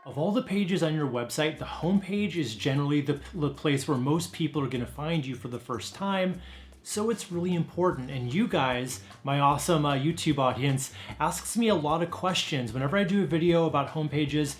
Of all the pages on your website, the homepage is generally the place where most people are going to find you for the first time. So it's really important. And you guys, my awesome YouTube audience, asks me a lot of questions. Whenever I do a video about homepages,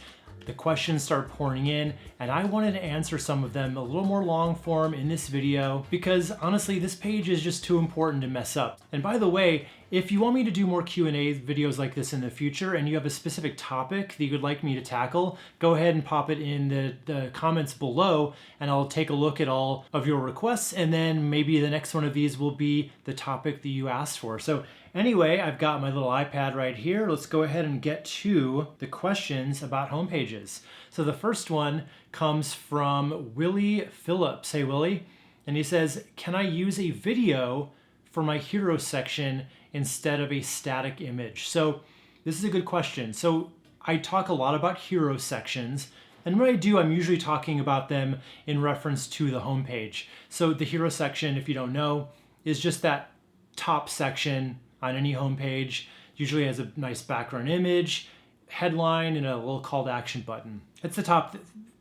the questions start pouring in, and I wanted to answer some of them a little more long form in this video because honestly, this page is just too important to mess up. And by the way, if you want me to do more Q&A videos like this in the future and you have a specific topic that you would like me to tackle, go ahead and pop it in the comments below and I'll take a look at all of your requests, and then maybe the next one of these will be the topic that you asked for. So anyway, I've got my little iPad right here. Let's go ahead and get to the questions about homepages. So the first one comes from Willie Phillips. Hey, Willie. And he says, can I use a video for my hero section instead of a static image? So this is a good question. So I talk a lot about hero sections. And when I do, I'm usually talking about them in reference to the homepage. So the hero section, if you don't know, is just that top section on any homepage. Usually has a nice background image, headline, and a little call to action button. It's the top,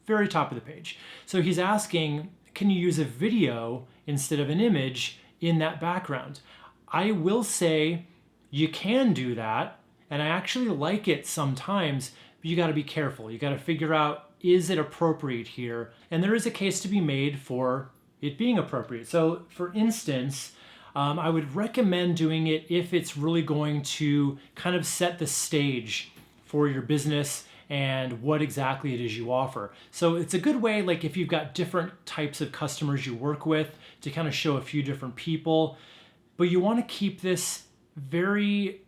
very top of the page. So he's asking, can you use a video instead of an image in that background? I will say you can do that, and I actually like it sometimes, but you got to be careful. You got to figure out, is it appropriate here? And there is a case to be made for it being appropriate. So for instance, I would recommend doing it if it's really going to kind of set the stage for your business and what exactly it is you offer. So it's a good way, like if you've got different types of customers you work with, to kind of show a few different people, but you want to keep this very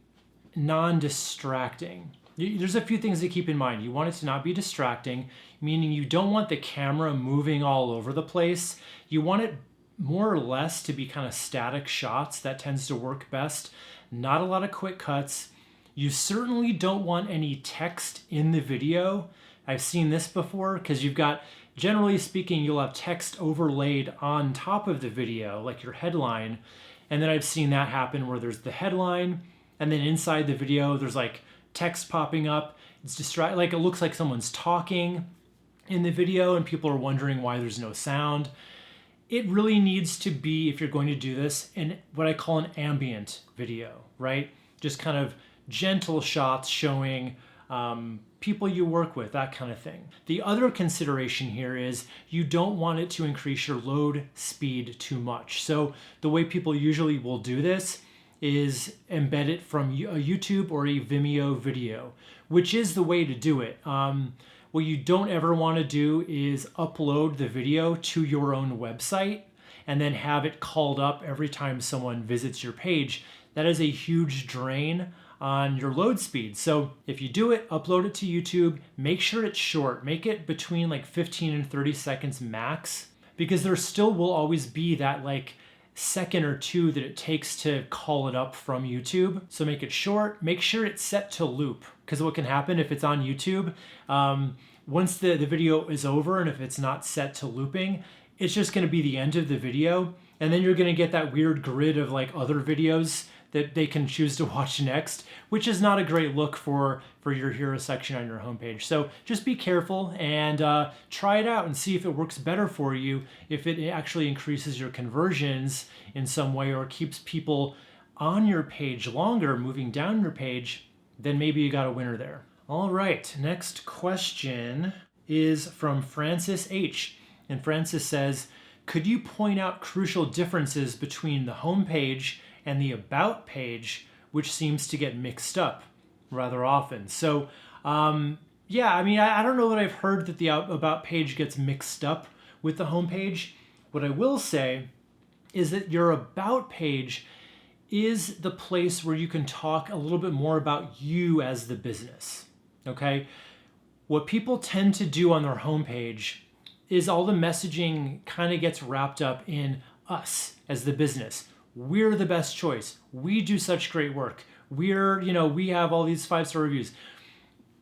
non-distracting. There's a few things to keep in mind. You want it to not be distracting, meaning you don't want the camera moving all over the place. You want it more or less to be kind of static shots. That tends to work best. Not a lot of quick cuts. You certainly don't want any text in the video. I've seen this before because you've got, generally speaking, you'll have text overlaid on top of the video, like your headline. And then I've seen that happen where there's the headline and then inside the video, there's like text popping up. It's like it looks like someone's talking in the video and people are wondering why there's no sound. It really needs to be, if you're going to do this, in what I call an ambient video, right? Just kind of gentle shots showing people you work with, that kind of thing. The other consideration here is you don't want it to increase your load speed too much. So the way people usually will do this is embed it from a YouTube or a Vimeo video, which is the way to do it. What you don't ever want to do is upload the video to your own website and then have it called up every time someone visits your page. That is a huge drain on your load speed. So if you do it, upload it to YouTube, make sure it's short, make it between like 15 and 30 seconds max, because there still will always be that like second or two that it takes to call it up from YouTube. So make it short, make sure it's set to loop, because what can happen if it's on YouTube, once the video is over and if it's not set to looping, it's just going to be the end of the video. And then you're going to get that weird grid of like other videos that they can choose to watch next, which is not a great look for your hero section on your homepage. So just be careful and try it out and see if it works better for you, if it actually increases your conversions in some way or keeps people on your page longer, moving down your page, then maybe you got a winner there. All right, next question is from Francis H. And Francis says, could you point out crucial differences between the homepage and the about page, which seems to get mixed up rather often? So yeah, I mean, I don't know that I've heard that the about page gets mixed up with the homepage. What I will say is that your about page is the place where you can talk a little bit more about you as the business, okay? What people tend to do on their homepage is all the messaging kind of gets wrapped up in us as the business. We're the best choice. We do such great work. We have all these 5-star reviews.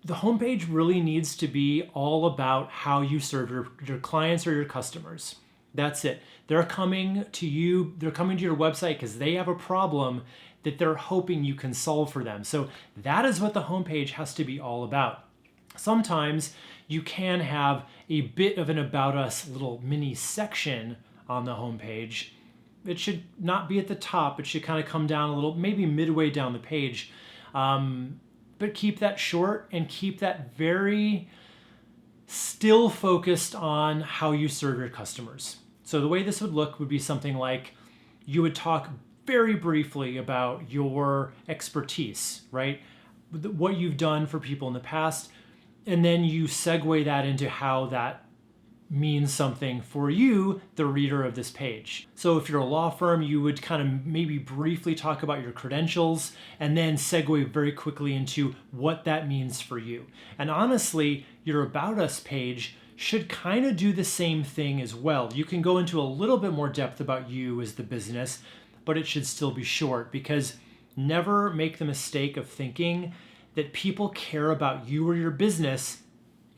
The homepage really needs to be all about how you serve your clients or your customers. That's it. They're coming to you, they're coming to your website because they have a problem that they're hoping you can solve for them. So that is what the homepage has to be all about. Sometimes you can have a bit of an About Us little mini section on the homepage. It should not be at the top. It should kind of come down a little, maybe midway down the page. But keep that short and keep that very still focused on how you serve your customers. So the way this would look would be something like you would talk very briefly about your expertise, right? What you've done for people in the past, and then you segue that into how that means something for you, the reader of this page. So if you're a law firm, you would kind of maybe briefly talk about your credentials and then segue very quickly into what that means for you. And honestly, your About Us page should kind of do the same thing as well. You can go into a little bit more depth about you as the business, but it should still be short, because never make the mistake of thinking that people care about you or your business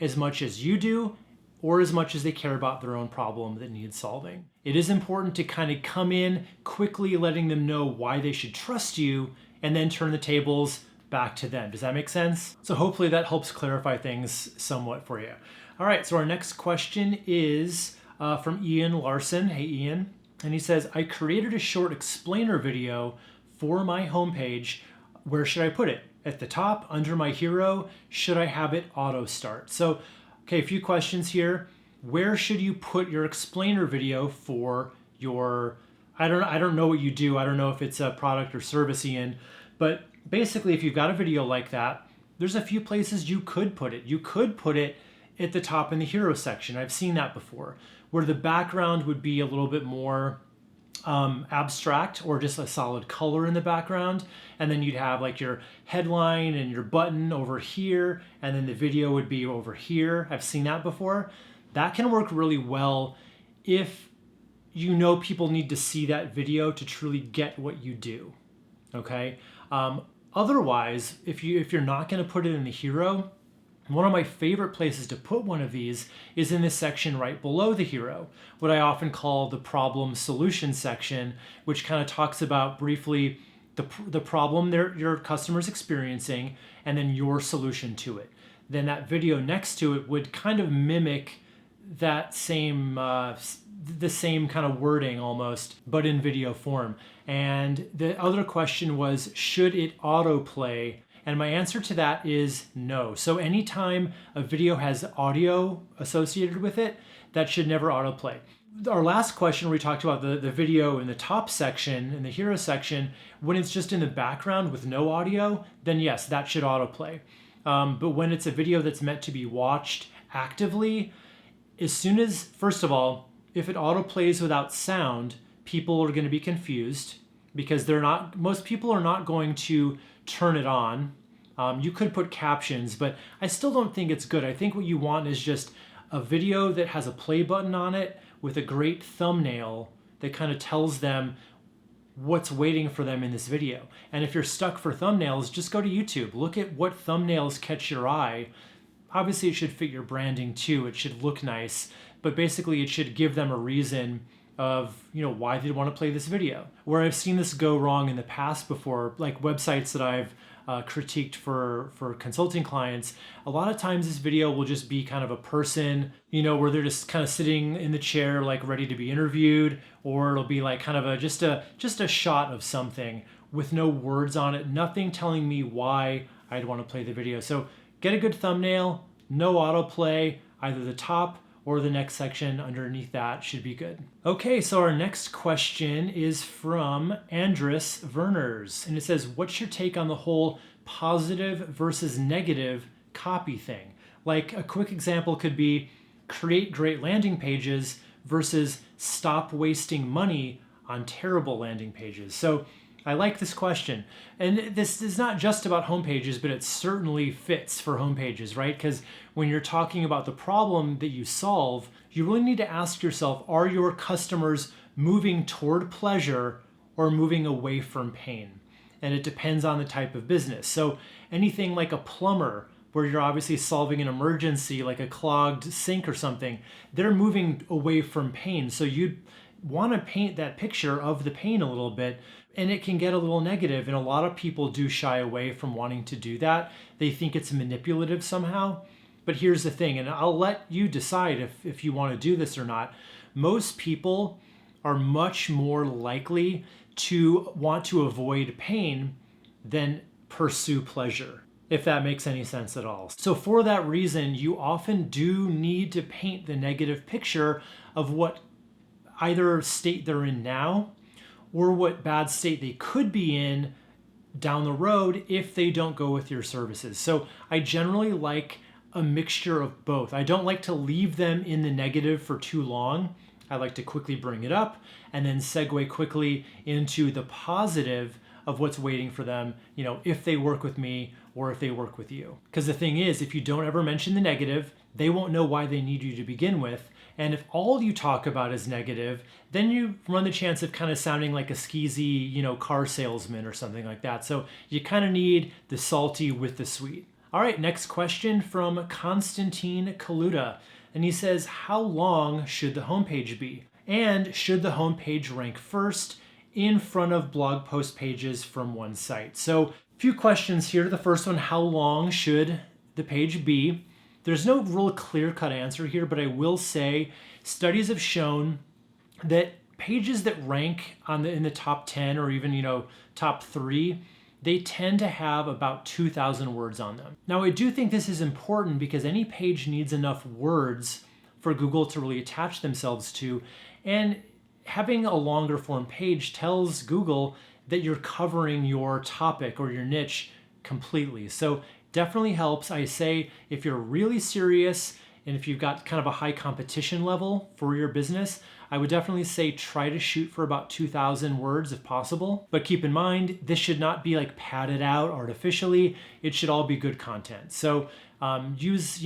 as much as you do, or as much as they care about their own problem that needs solving. It is important to kind of come in quickly, letting them know why they should trust you, and then turn the tables back to them. Does that make sense? So hopefully that helps clarify things somewhat for you. All right, so our next question is from Ian Larson. Hey, Ian. And he says, I created a short explainer video for my homepage. Where should I put it? At the top, under my hero? Should I have it auto start? So, okay, a few questions here. Where should you put your explainer video for your, I don't know what you do. I don't know if it's a product or service, Ian, but basically if you've got a video like that, there's a few places you could put it. You could put it at the top in the hero section. I've seen that before, where the background would be a little bit more abstract, or just a solid color in the background, and then you'd have like your headline and your button over here, and then the video would be over here. I've seen that before. That can work really well if you know people need to see that video to truly get what you do. Okay. Otherwise, if you're not going to put it in the hero, one of my favorite places to put one of these is in this section right below the hero, what I often call the problem solution section, which kind of talks about briefly the problem your customer's experiencing and then your solution to it. Then that video next to it would kind of mimic that same the same kind of wording almost, but in video form. And the other question was, should it autoplay? And my answer to that is no. So anytime a video has audio associated with it, that should never autoplay. Our last question, we talked about the video in the top section, in the hero section, when it's just in the background with no audio, then yes, that should autoplay. But when it's a video that's meant to be watched actively, as soon as, first of all, if it autoplays without sound, people are going to be confused, because most people are not going to turn it on. You could put captions, but I still don't think it's good. I think what you want is just a video that has a play button on it with a great thumbnail that kind of tells them what's waiting for them in this video. And if you're stuck for thumbnails, just go to YouTube. Look at what thumbnails catch your eye. Obviously, it should fit your branding too. It should look nice, but basically it should give them a reason of, why they'd want to play this video. Where I've seen this go wrong in the past before, like websites that I've critiqued for consulting clients, a lot of times this video will just be kind of a person, where they're just kind of sitting in the chair, like ready to be interviewed, or it'll be like kind of just a shot of something with no words on it, nothing telling me why I'd want to play the video. So get a good thumbnail, no autoplay, either the top or the next section underneath that should be good. Okay, so our next question is from Andres Werners, and it says, what's your take on the whole positive versus negative copy thing? Like a quick example could be create great landing pages versus stop wasting money on terrible landing pages. So I like this question. And this is not just about homepages, but it certainly fits for homepages, right? Because when you're talking about the problem that you solve, you really need to ask yourself, are your customers moving toward pleasure or moving away from pain? And it depends on the type of business. So anything like a plumber, where you're obviously solving an emergency, like a clogged sink or something, they're moving away from pain. So you'd want to paint that picture of the pain a little bit, and it can get a little negative, and a lot of people do shy away from wanting to do that. They think it's manipulative somehow. But here's the thing, and I'll let you decide if you want to do this or not. Most people are much more likely to want to avoid pain than pursue pleasure, if that makes any sense at all. So for that reason, you often do need to paint the negative picture of what either state they're in now or what bad state they could be in down the road if they don't go with your services. So I generally like a mixture of both. I don't like to leave them in the negative for too long. I like to quickly bring it up and then segue quickly into the positive of what's waiting for them, if they work with me or if they work with you. Because the thing is, if you don't ever mention the negative, they won't know why they need you to begin with. And if all you talk about is negative, then you run the chance of kind of sounding like a skeezy, car salesman or something like that. So you kind of need the salty with the sweet. All right, next question from Konstantin Kaluta. And he says, how long should the homepage be? And should the homepage rank first in front of blog post pages from one site? So a few questions here. The first one, how long should the page be? There's no real clear-cut answer here, but I will say studies have shown that pages that rank in the top 10 or even, top 3, they tend to have about 2,000 words on them. Now, I do think this is important because any page needs enough words for Google to really attach themselves to, and having a longer form page tells Google that you're covering your topic or your niche completely. So definitely helps. I say if you're really serious and if you've got kind of a high competition level for your business, I would definitely say try to shoot for about 2,000 words if possible. But keep in mind, this should not be like padded out artificially. It should all be good content. So use,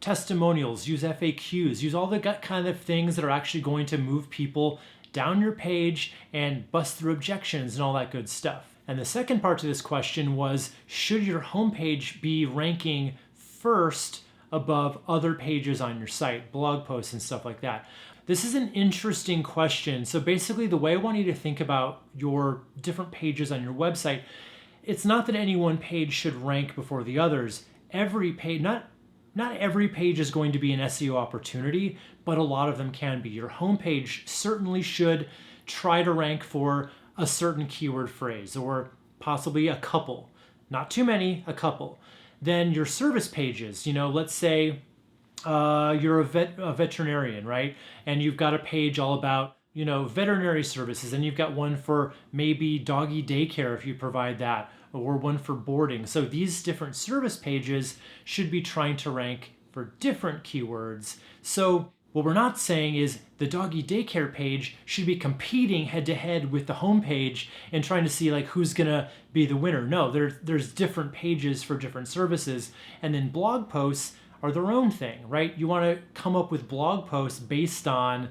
testimonials, use FAQs, use all the kind of things that are actually going to move people down your page and bust through objections and all that good stuff. And the second part to this question was, should your homepage be ranking first above other pages on your site, blog posts and stuff like that? This is an interesting question. So basically the way I want you to think about your different pages on your website, it's not that any one page should rank before the others. Every page, not every page is going to be an SEO opportunity, but a lot of them can be. Your homepage certainly should try to rank for a certain keyword phrase or possibly a couple, not too many, a couple. Then your service pages, let's say you're a veterinarian, right? And you've got a page all about, veterinary services, and you've got one for maybe doggy daycare if you provide that, or one for boarding. So these different service pages should be trying to rank for different keywords. So what we're not saying is the doggy daycare page should be competing head to head with the homepage and trying to see like who's gonna be the winner. No, there's different pages for different services. And then blog posts are their own thing, right? You wanna come up with blog posts based on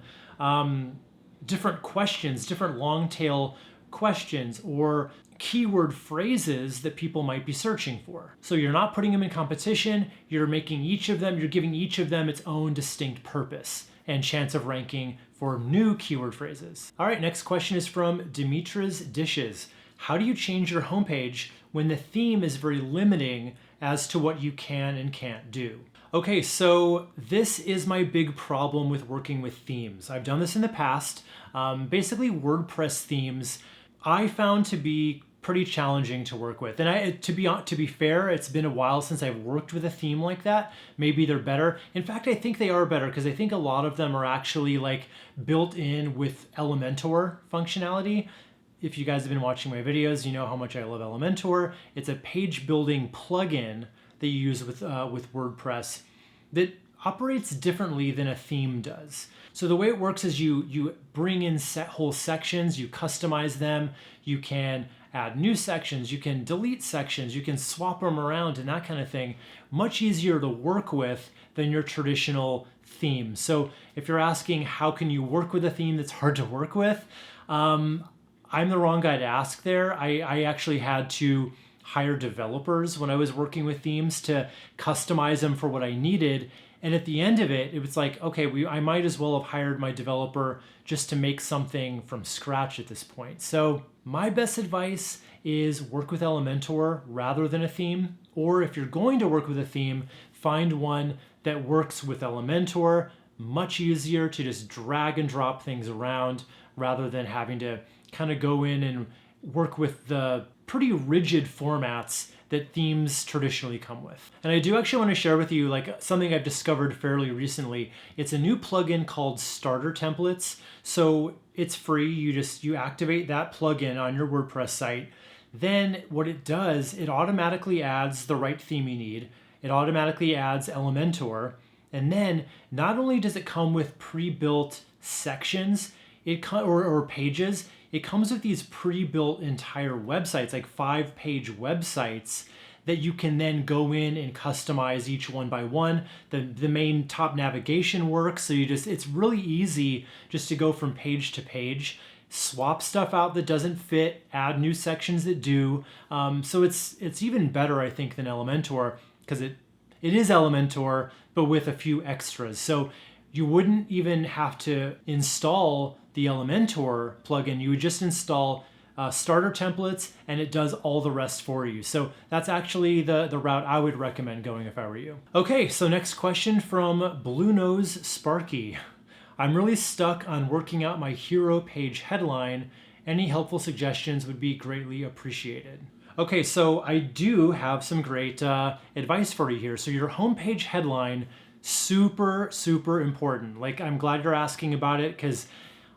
different questions, different long tail questions or keyword phrases that people might be searching for. So you're not putting them in competition, you're giving each of them its own distinct purpose and chance of ranking for new keyword phrases. All right, next question is from Dimitri's Dishes. How do you change your homepage when the theme is very limiting as to what you can and can't do? Okay, so this is my big problem with working with themes. I've done this in the past. Basically, WordPress themes I found to be pretty challenging to work with. And to be fair, it's been a while since I've worked with a theme like that. Maybe they're better. In fact, I think they are better because I think a lot of them are actually like built in with Elementor functionality. If you guys have been watching my videos, you know how much I love Elementor. It's a page building plugin that you use with WordPress that operates differently than a theme does. So the way it works is you bring in whole sections, you customize them, you can add new sections, you can delete sections, you can swap them around and that kind of thing. Much easier to work with than your traditional theme. So if you're asking how can you work with a theme that's hard to work with, I'm the wrong guy to ask there. I actually had to hire developers when I was working with themes to customize them for what I needed. And at the end of it, it was like, okay, I might as well have hired my developer just to make something from scratch at this point. So my best advice is work with Elementor rather than a theme. Or if you're going to work with a theme, find one that works with Elementor. Much easier to just drag and drop things around rather than having to kind of go in and work with the pretty rigid formats that themes traditionally come with. And I do actually want to share with you like something I've discovered fairly recently. It's a new plugin called Starter Templates. So it's free. You activate that plugin on your WordPress site. Then what it does, it automatically adds the right theme you need. It automatically adds Elementor. And then not only does it come with pre-built sections or pages, it comes with these pre-built entire websites, like 5-page websites that you can then go in and customize each one by one. The main top navigation works, so it's really easy just to go from page to page, swap stuff out that doesn't fit, add new sections that do. So it's even better, I think, than Elementor, because it is Elementor, but with a few extras. So you wouldn't even have to install the Elementor plugin. You would just install Starter Templates, and it does all the rest for you. So that's actually the route I would recommend going if I were you. Okay, so next question from Blue Nose Sparky. I'm really stuck on working out my hero page headline. Any helpful suggestions would be greatly appreciated. Okay, so I do have some great advice for you here. So your homepage headline, super, super important. Like, I'm glad you're asking about it because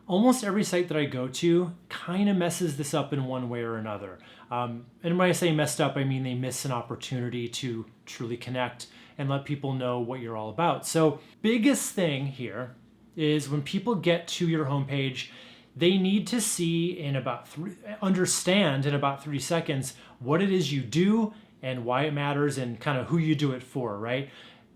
almost every site that I go to kind of messes this up in one way or another. And when I say messed up, I mean they miss an opportunity to truly connect and let people know what you're all about. So biggest thing here is when people get to your homepage, they need to understand in about 3 seconds what it is you do and why it matters and kind of who you do it for, right?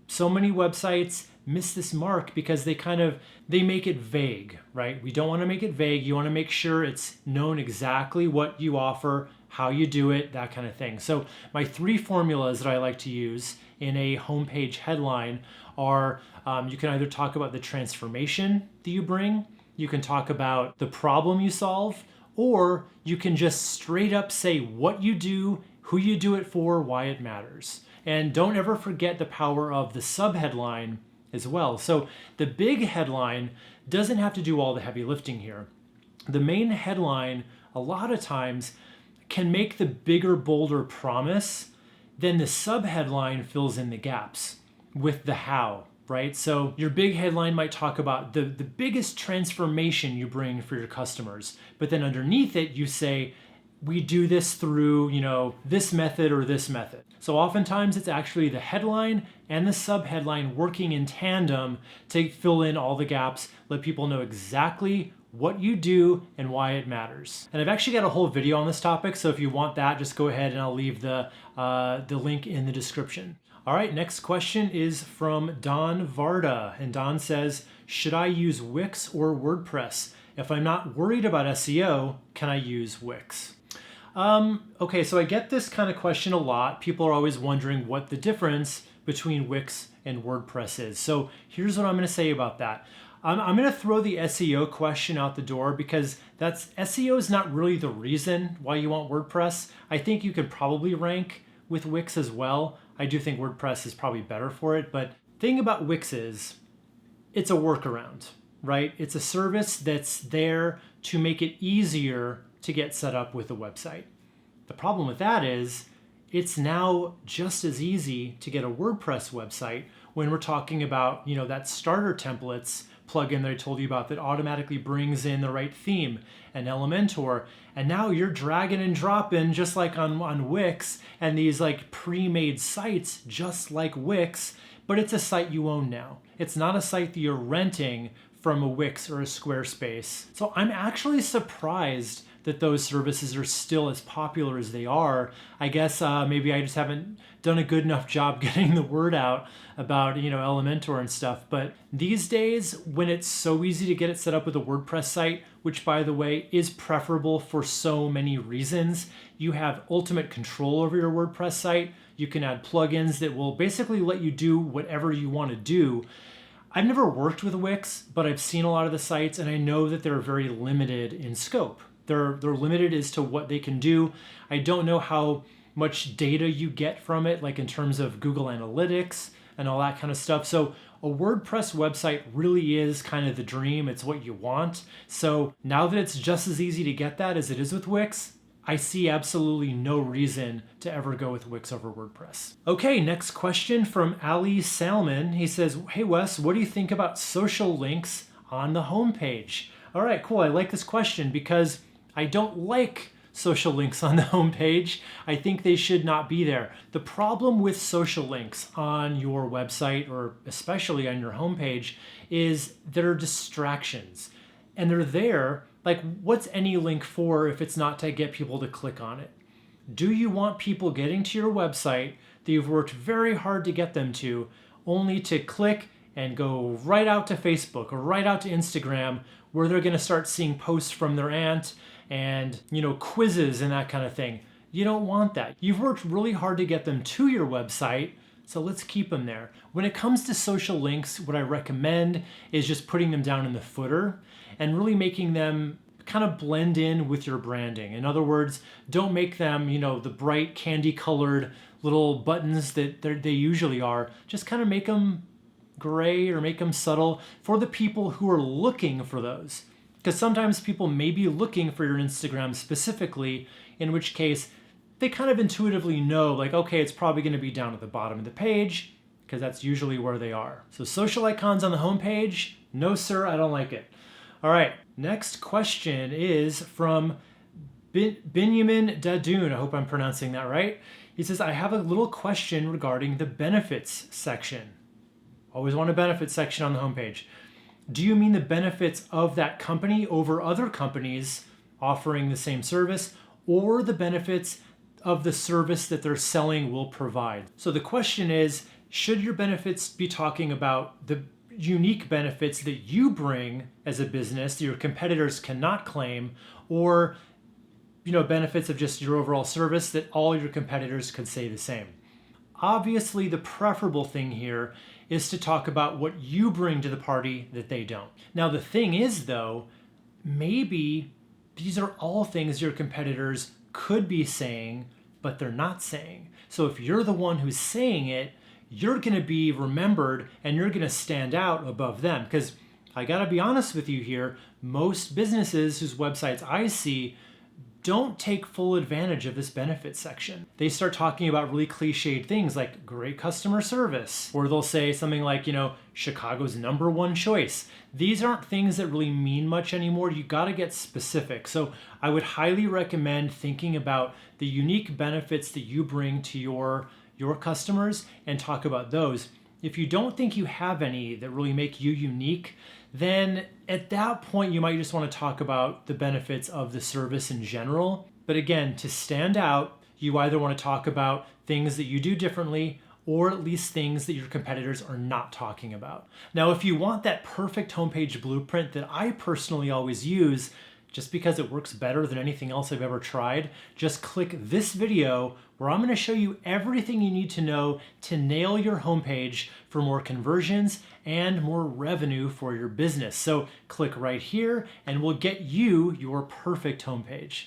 So many websites miss this mark because they make it vague, right? We don't want to make it vague. You want to make sure it's known exactly what you offer, how you do it, that kind of thing. So my 3 formulas that I like to use in a homepage headline are you can either talk about the transformation that you bring, you can talk about the problem you solve, or you can just straight up say what you do, who you do it for, why it matters. And don't ever forget the power of the subheadline as well. So the big headline doesn't have to do all the heavy lifting here. The main headline, a lot of times, can make the bigger, bolder promise, then the subheadline fills in the gaps with the how, right? So your big headline might talk about the biggest transformation you bring for your customers, but then underneath it, you say, we do this through, this method or this method. So oftentimes it's actually the headline and the subheadline working in tandem to fill in all the gaps, let people know exactly what you do and why it matters. And I've actually got a whole video on this topic, so if you want that, just go ahead and I'll leave the link in the description. All right, next question is from Don Varda, and Don says, should I use Wix or WordPress? If I'm not worried about SEO, can I use Wix? Okay, so I get this kind of question a lot. People are always wondering what the difference between Wix and WordPress is. So here's what I'm going to say about that. I'm going to throw the SEO question out the door because SEO is not really the reason why you want WordPress. I think you could probably rank with Wix as well. I do think WordPress is probably better for it, but the thing about Wix is it's a workaround, right? It's a service that's there to make it easier to get set up with a website. The problem with that is it's now just as easy to get a WordPress website when we're talking about, that starter templates plugin that I told you about that automatically brings in the right theme and Elementor. And now you're dragging and dropping just like on Wix and these like pre-made sites just like Wix, but it's a site you own now. It's not a site that you're renting from a Wix or a Squarespace. So I'm actually surprised that those services are still as popular as they are. I guess maybe I just haven't done a good enough job getting the word out about Elementor and stuff. But these days, when it's so easy to get it set up with a WordPress site, which by the way is preferable for so many reasons, you have ultimate control over your WordPress site. You can add plugins that will basically let you do whatever you want to do. I've never worked with Wix, but I've seen a lot of the sites and I know that they're very limited in scope. They're limited as to what they can do. I don't know how much data you get from it, like in terms of Google Analytics, and all that kind of stuff. So a WordPress website really is kind of the dream. It's what you want. So now that it's just as easy to get that as it is with Wix, I see absolutely no reason to ever go with Wix over WordPress. Okay, next question from Ali Salmon. He says, hey Wes, what do you think about social links on the homepage? All right, cool. I like this question because I don't like social links on the homepage. I think they should not be there. The problem with social links on your website, or especially on your homepage, is they're distractions. And they're there, like, what's any link for if it's not to get people to click on it? Do you want people getting to your website that you've worked very hard to get them to, only to click and go right out to Facebook or right out to Instagram, where they're going to start seeing posts from their aunt and, quizzes and that kind of thing? You don't want that. You've worked really hard to get them to your website, so let's keep them there. When it comes to social links, what I recommend is just putting them down in the footer and really making them kind of blend in with your branding. In other words, don't make them, the bright candy colored little buttons that they usually are. Just kind of make them gray or make them subtle for the people who are looking for those. Because sometimes people may be looking for your Instagram specifically, in which case they kind of intuitively know, like, okay, it's probably going to be down at the bottom of the page, because that's usually where they are. So social icons on the homepage, no sir, I don't like it. All right, next question is from Benjamin Dadoun. I hope I'm pronouncing that right. He says, I have a little question regarding the benefits section. Always want a benefits section on the homepage. Do you mean the benefits of that company over other companies offering the same service, or the benefits of the service that they're selling will provide? So the question is, should your benefits be talking about the unique benefits that you bring as a business that your competitors cannot claim, or benefits of just your overall service that all your competitors could say the same? Obviously, the preferable thing here is to talk about what you bring to the party that they don't. Now, the thing is, though, maybe these are all things your competitors could be saying, but they're not saying. So if you're the one who's saying it, you're going to be remembered and you're going to stand out above them. Because I got to be honest with you here, most businesses whose websites I see don't take full advantage of this benefits section. They start talking about really cliched things like great customer service, or they'll say something like, Chicago's #1 choice. These aren't things that really mean much anymore. You got to get specific. So I would highly recommend thinking about the unique benefits that you bring to your customers and talk about those. If you don't think you have any that really make you unique, then at that point you might just want to talk about the benefits of the service in general. But again, to stand out, you either want to talk about things that you do differently, or at least things that your competitors are not talking about. Now, if you want that perfect homepage blueprint that I personally always use, just because it works better than anything else I've ever tried, just click this video where I'm going to show you everything you need to know to nail your homepage for more conversions and more revenue for your business. So click right here and we'll get you your perfect homepage.